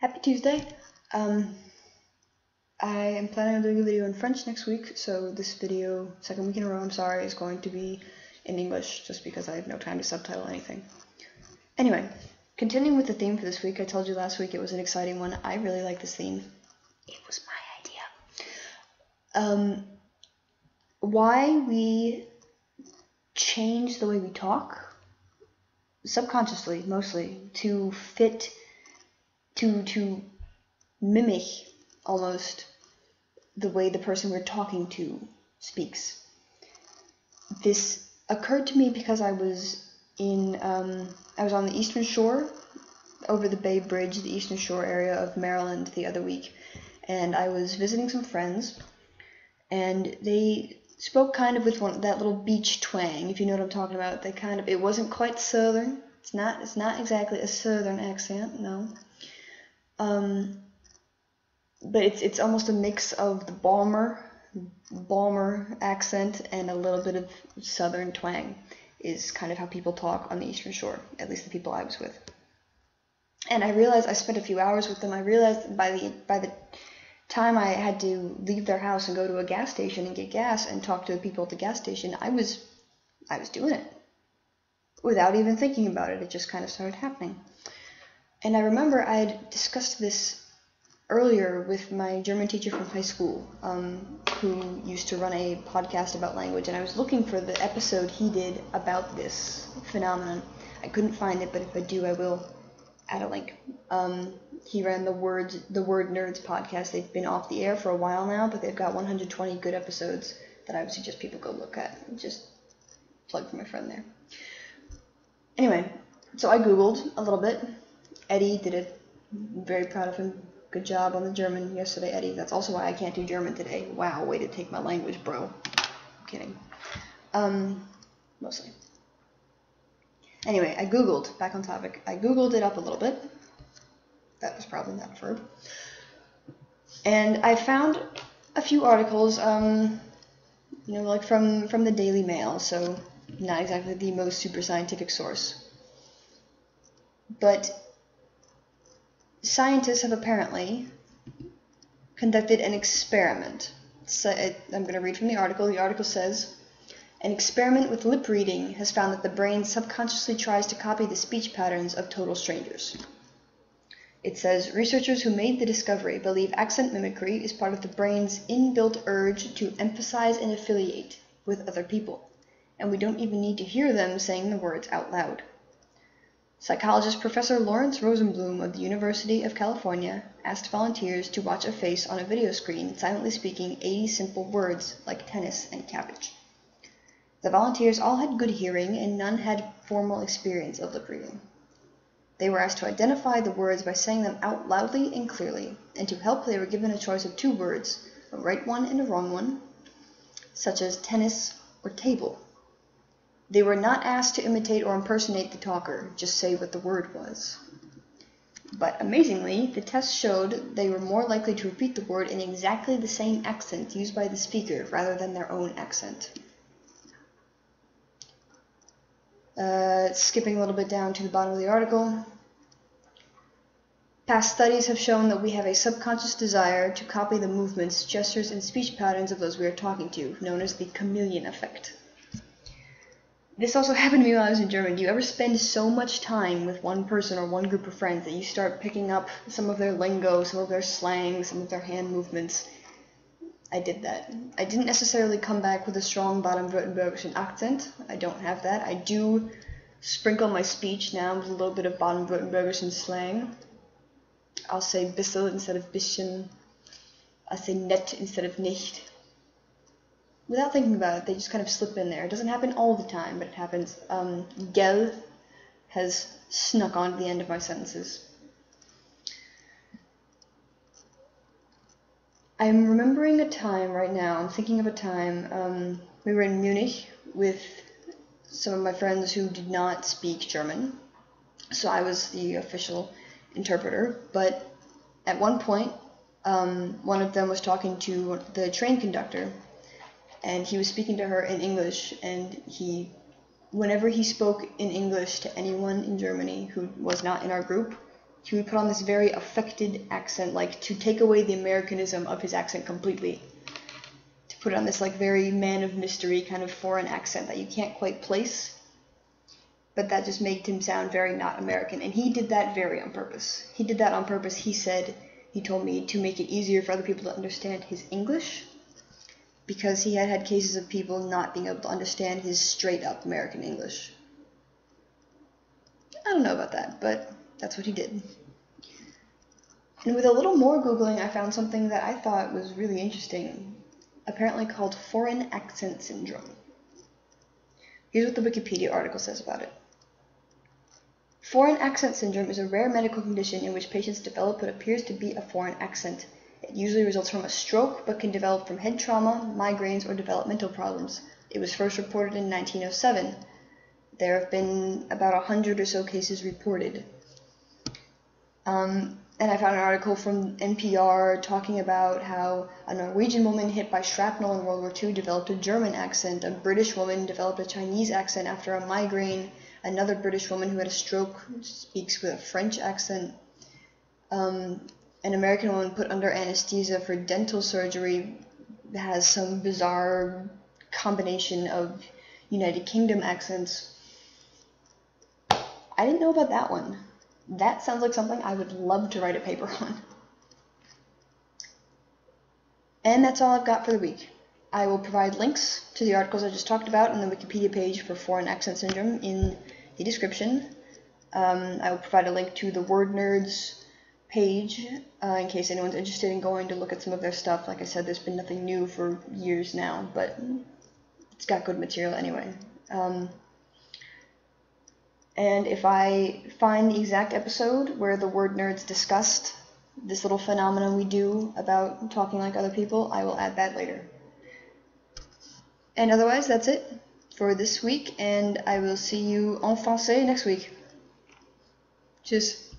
Happy Tuesday. I am planning on doing a video in French next week, so this video, second week in a row, I'm sorry, is going to be in English just because I have no time to subtitle anything. Anyway, continuing with the theme for this week, I told you last week it was an exciting one. I really like this theme. It was my idea. Why we change the way we talk, subconsciously mostly, to fit, to mimic almost the way the person we're talking to speaks. This occurred to me because I was on the Eastern Shore, over the Bay Bridge, the Eastern Shore area of Maryland the other week, and I was visiting some friends, and they spoke kind of with that little beach twang, if you know what I'm talking about. It wasn't quite southern. It's not exactly a southern accent, no. But it's almost a mix of the Balmer accent and a little bit of southern twang is kind of how people talk on the Eastern Shore, at least the people I was with. And I realized I spent a few hours with them. I realized by the time I had to leave their house and go to a gas station and get gas and talk to the people at the gas station, I was doing it without even thinking about it. It just kind of started happening. And I remember I had discussed this earlier with my German teacher from high school, who used to run a podcast about language, and I was looking for the episode he did about this phenomenon. I couldn't find it, but if I do, I will add a link. He ran the Word Nerds podcast. They've been off the air for a while now, but they've got 120 good episodes that I would suggest people go look at. Just plug for my friend there. Anyway, so I Googled a little bit. Eddie did it. I'm very proud of him. Good job on the German yesterday, Eddie. That's also why I can't do German today. Wow, way to take my language, bro. I'm kidding. Mostly. Anyway, I Googled, back on topic, I Googled it up a little bit. That was probably not a verb. And I found a few articles, like from the Daily Mail, so not exactly the most super scientific source. But scientists have apparently conducted an experiment. So I'm going to read from the article. The article says, an experiment with lip reading has found that the brain subconsciously tries to copy the speech patterns of total strangers. It says, researchers who made the discovery believe accent mimicry is part of the brain's inbuilt urge to emphasize and affiliate with other people, and we don't even need to hear them saying the words out loud. Psychologist Professor Lawrence Rosenblum of the University of California asked volunteers to watch a face on a video screen silently speaking 80 simple words like tennis and cabbage. The volunteers all had good hearing and none had formal experience of lip reading. They were asked to identify the words by saying them out loudly and clearly, and to help they were given a choice of two words, a right one and a wrong one, such as tennis or table. They were not asked to imitate or impersonate the talker, just say what the word was. But amazingly, the test showed they were more likely to repeat the word in exactly the same accent used by the speaker rather than their own accent. Skipping a little bit down to the bottom of the article. Past studies have shown that we have a subconscious desire to copy the movements, gestures, and speech patterns of those we are talking to, known as the chameleon effect. This also happened to me when I was in German. Do you ever spend so much time with one person or one group of friends that you start picking up some of their lingo, some of their slang, some of their hand movements? I did that. I didn't necessarily come back with a strong Baden-Württembergischen accent. I don't have that. I do sprinkle my speech now with a little bit of Baden-Württembergischen slang. I'll say bissel instead of bisschen. I'll say nett instead of nicht. Without thinking about it, they just kind of slip in there. It doesn't happen all the time, but it happens. Gell has snuck onto the end of my sentences. I'm remembering a time right now. I'm thinking of a time. We were in Munich with some of my friends who did not speak German, so I was the official interpreter. But at one point, one of them was talking to the train conductor, and he was speaking to her in English, and whenever he spoke in English to anyone in Germany who was not in our group, he would put on this very affected accent, like to take away the Americanism of his accent completely. To put on this like very man of mystery kind of foreign accent that you can't quite place, but that just made him sound very not American. And he did that very on purpose. He did that on purpose, he told me, to make it easier for other people to understand his English, because he had had cases of people not being able to understand his straight up American English. I don't know about that, but that's what he did. And with a little more Googling, I found something that I thought was really interesting, apparently called foreign accent syndrome. Here's what the Wikipedia article says about it. Foreign accent syndrome is a rare medical condition in which patients develop what appears to be a foreign accent. It usually results from a stroke, but can develop from head trauma, migraines, or developmental problems. It was first reported in 1907. There have been about 100 or so cases reported. And I found an article from NPR talking about how a Norwegian woman hit by shrapnel in World War II developed a German accent. A British woman developed a Chinese accent after a migraine. Another British woman who had a stroke speaks with a French accent. An American woman put under anesthesia for dental surgery has some bizarre combination of United Kingdom accents. I didn't know about that one. That sounds like something I would love to write a paper on. And that's all I've got for the week. I will provide links to the articles I just talked about in the Wikipedia page for foreign accent syndrome in the description. I will provide a link to the Word Nerds page in case anyone's interested in going to look at some of their stuff. Like I said, there's been nothing new for years now, but it's got good material anyway. And if I find the exact episode where the Word Nerds discussed this little phenomenon we do about talking like other people, I will add that later. And otherwise, that's it for this week, and I will see you en français next week. Tschüss.